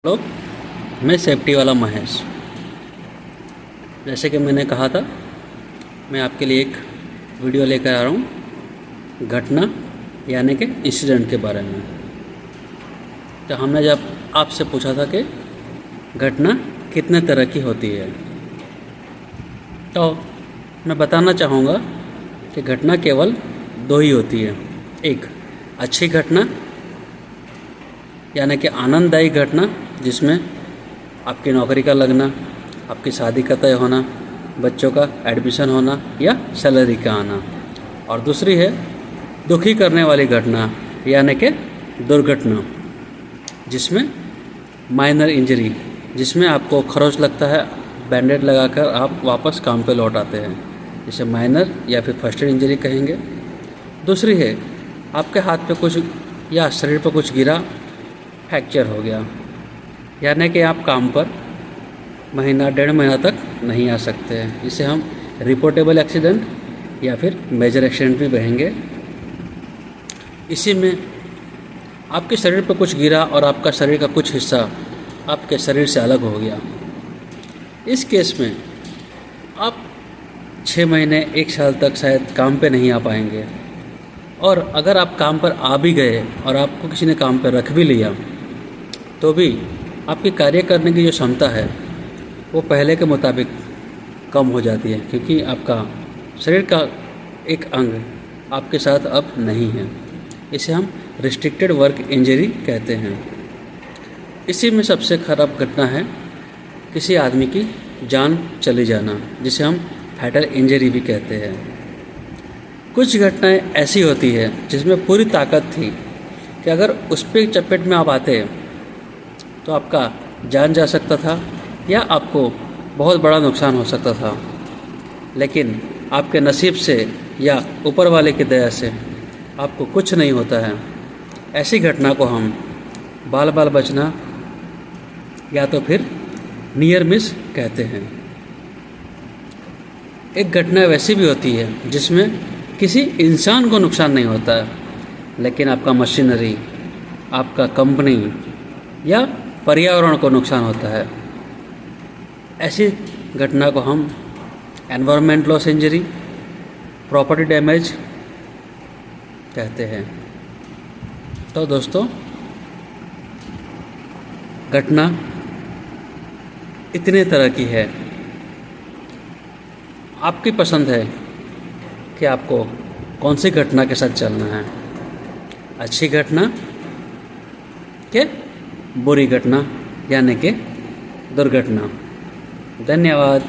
Hello, मैं safety वाला महेश। जैसे कि मैंने कहा था, मैं आपके लिए एक वीडियो लेकर आ रहा हूँ घटना यानी कि इंसिडेंट के बारे में। तो हमने जब आपसे पूछा था कि घटना कितने तरह की होती है, तो मैं बताना चाहूँगा कि घटना केवल दो ही होती है। एक अच्छी घटना यानी कि आनंददायी घटना, जिसमें आपकी नौकरी का लगना, आपकी शादी का तय होना, बच्चों का एडमिशन होना या सैलरी का आना। और दूसरी है दुखी करने वाली घटना यानी कि दुर्घटना, जिसमें माइनर इंजरी, जिसमें आपको खरोच लगता है, बैंडेड लगाकर आप वापस काम पे लौट आते हैं, जिसे माइनर या फिर फर्स्ट एड इंजरी कहेंगे। दूसरी है आपके हाथ पे कुछ या शरीर पर कुछ गिरा, फ्रैक्चर हो गया, यानी कि आप काम पर महीना डेढ़ महीना तक नहीं आ सकते हैं। इसे हम रिपोर्टेबल एक्सीडेंट या फिर मेजर एक्सीडेंट भी कहेंगे। इसी में आपके शरीर पर कुछ गिरा और आपका शरीर का कुछ हिस्सा आपके शरीर से अलग हो गया। इस केस में आप 6 महीने 1 साल तक शायद काम पे नहीं आ पाएंगे। और अगर आप काम पर आ भी गए और आपको किसी ने काम पर रख भी लिया, तो भी आपकी कार्य करने की जो क्षमता है वो पहले के मुताबिक कम हो जाती है, क्योंकि आपका शरीर का एक अंग आपके साथ अब नहीं है। इसे हम रिस्ट्रिक्टेड वर्क इंजरी कहते हैं। इसी में सबसे खराब घटना है किसी आदमी की जान चली जाना, जिसे हम फैटल इंजरी भी कहते हैं। कुछ घटनाएं ऐसी होती है जिसमें पूरी ताकत थी कि अगर उस पर चपेट में आप आते तो आपका जान जा सकता था या आपको बहुत बड़ा नुकसान हो सकता था, लेकिन आपके नसीब से या ऊपर वाले की दया से आपको कुछ नहीं होता है। ऐसी घटना को हम बाल बाल बचना या तो फिर नियर मिस कहते हैं। एक घटना वैसी भी होती है जिसमें किसी इंसान को नुकसान नहीं होता है, लेकिन आपका मशीनरी, आपका कंपनी या पर्यावरण को नुकसान होता है। ऐसी घटना को हम environment loss injury, property damage कहते हैं। तो दोस्तों, घटना इतने तरह की है। आपकी पसंद है कि आपको कौन सी घटना के साथ चलना है, अच्छी घटना के बुरी घटना यानी कि दुर्घटना। धन्यवाद।